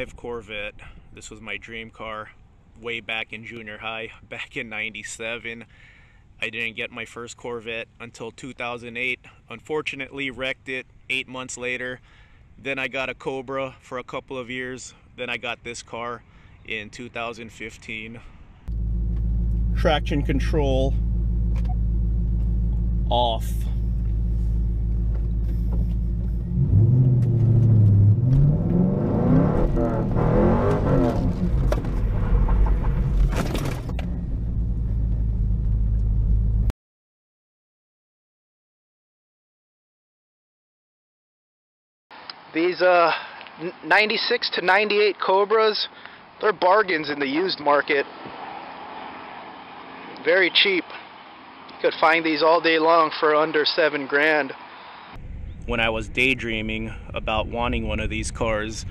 C5 Corvette. This was my dream car way back in junior high, back in '97. I didn't get my first Corvette until 2008. Unfortunately, wrecked it 8 months later. Then I got a Cobra for a couple of years. Then I got this car in 2015. Traction control off. These 96 to 98 Cobras, they're bargains in the used market. Very cheap. You could find these all day long for under 7 grand. When I was daydreaming about wanting one of these cars,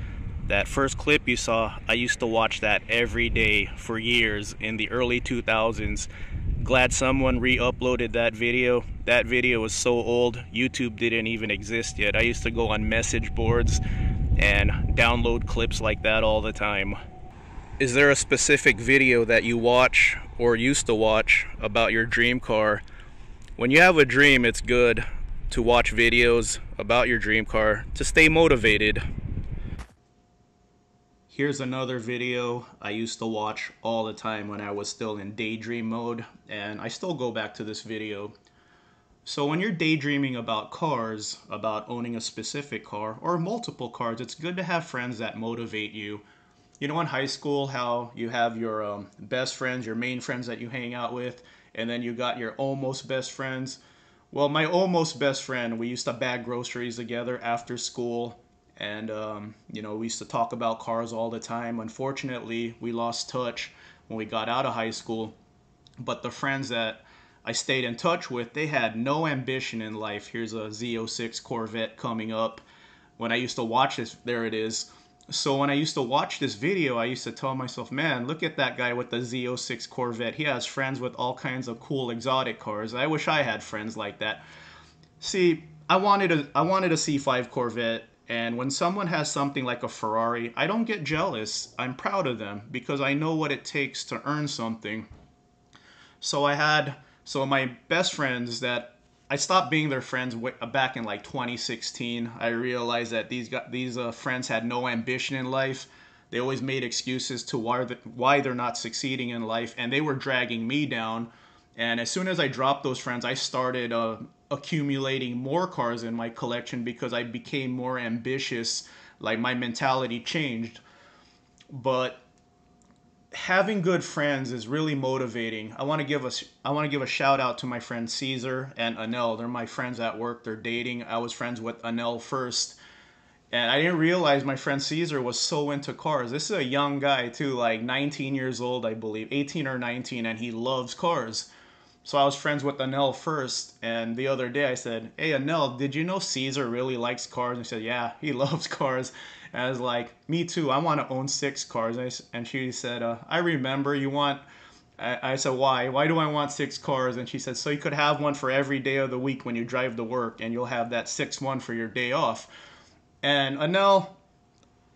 that first clip you saw, I used to watch that every day for years in the early 2000s. Glad someone re-uploaded that video. That video was so old, YouTube didn't even exist yet. I used to go on message boards and download clips like that all the time. Is there a specific video that you watch or used to watch about your dream car? When you have a dream, it's good to watch videos about your dream car to stay motivated. Here's another video I used to watch all the time when I was still in daydream mode, and I still go back to this video. So when you're daydreaming about cars, about owning a specific car or multiple cars, it's good to have friends that motivate you. You know, in high school, how you have your best friends, your main friends that you hang out with, and then you got your almost best friends. Well, my almost best friend, we used to bag groceries together after school. And, you know, we used to talk about cars all the time. Unfortunately, we lost touch when we got out of high school. But the friends that I stayed in touch with, they had no ambition in life. Here's a Z06 Corvette coming up. When I used to watch this, there it is. So when I used to watch this video, I used to tell myself, man, look at that guy with the Z06 Corvette. He has friends with all kinds of cool exotic cars. I wish I had friends like that. See, I wanted a C5 Corvette. And when someone has something like a Ferrari, I don't get jealous. I'm proud of them because I know what it takes to earn something. So my best friends that I stopped being their friends back in like 2016. I realized that these friends had no ambition in life. They always made excuses to why they're not succeeding in life, and they were dragging me down. And as soon as I dropped those friends, I started accumulating more cars in my collection because I became more ambitious. Like, my mentality changed. But having good friends is really motivating. I want to give a shout out to my friends Caesar and Anel. They're my friends at work. They're dating. I was friends with Anel first, and I didn't realize my friend Caesar was so into cars. This is a young guy too, like 19 years old, I believe, 18 or 19, and he loves cars. So I was friends with Anel first, and the other day I said, hey Anel, did you know Caesar really likes cars? And he said, yeah, he loves cars. And I was like, me too, I want to own 6 cars. And she said, I remember you want, I said, why? Why do I want 6 cars? And she said, so you could have one for every day of the week when you drive to work, and you'll have that 6th one for your day off. And Anel,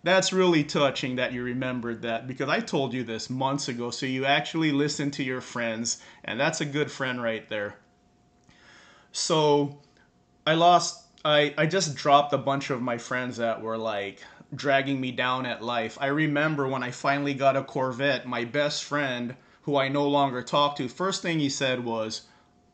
that's really touching that you remembered that, because I told you this months ago, so you actually listened to your friends, and that's a good friend right there. So I just dropped a bunch of my friends that were like dragging me down at life. I remember when I finally got a Corvette, my best friend, who I no longer talk to, first thing he said was,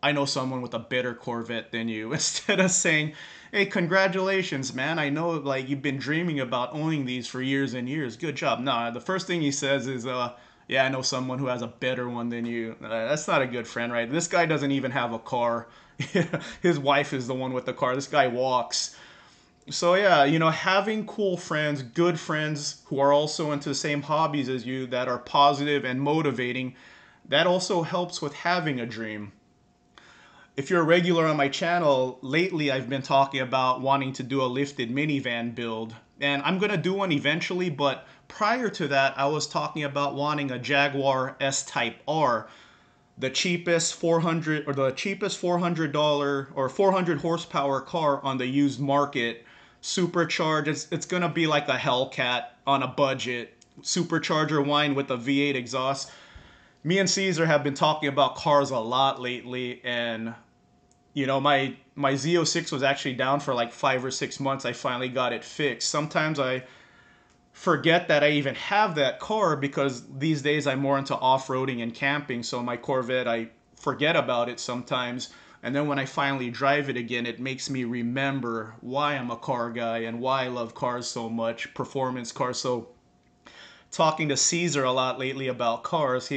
I know someone with a better Corvette than you, instead of saying, hey, congratulations, man. I know, like, you've been dreaming about owning these for years and years. Good job. No, the first thing he says is, yeah, I know someone who has a better one than you. That's not a good friend, right? This guy doesn't even have a car. His wife is the one with the car. This guy walks. So yeah, you know, having cool friends, good friends who are also into the same hobbies as you, that are positive and motivating, that also helps with having a dream. If you're a regular on my channel, lately I've been talking about wanting to do a lifted minivan build. And I'm going to do one eventually, but prior to that, I was talking about wanting a Jaguar S-Type R, the cheapest $400 or 400 horsepower car on the used market, supercharged. It's going to be like a Hellcat on a budget. Supercharger whine with a V8 exhaust. Me and Caesar have been talking about cars a lot lately, and you know, my Z06 was actually down for like 5 or 6 months. I finally got it fixed. Sometimes I forget that I even have that car because these days I'm more into off-roading and camping. So my Corvette, I forget about it sometimes. And then when I finally drive it again, it makes me remember why I'm a car guy and why I love cars so much, performance cars. So talking to Caesar a lot lately about cars,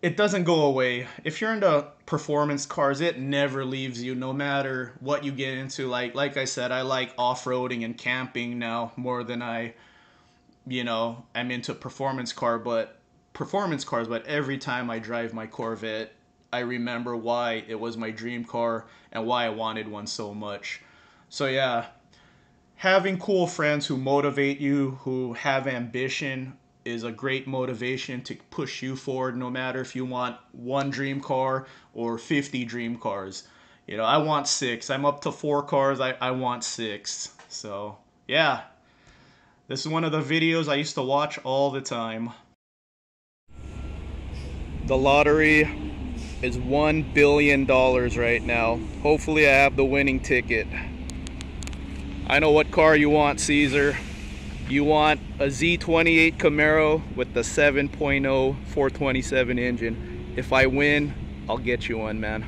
it doesn't go away. If you're into performance cars, it never leaves you, no matter what you get into. Like I said, I like off-roading and camping now more than I'm into performance cars, but every time I drive my Corvette, I remember why it was my dream car and why I wanted one so much. So yeah, having cool friends who motivate you, who have ambition, is a great motivation to push you forward, no matter if you want one dream car or 50 dream cars. You know, I want 6. I'm up to 4 cars. I want 6. So yeah, this is one of the videos I used to watch all the time. The lottery is $1 billion right now. Hopefully I have the winning ticket. I know what car you want, Caesar. You want a Z28 Camaro with the 7.0 427 engine. If I win, I'll get you one, man.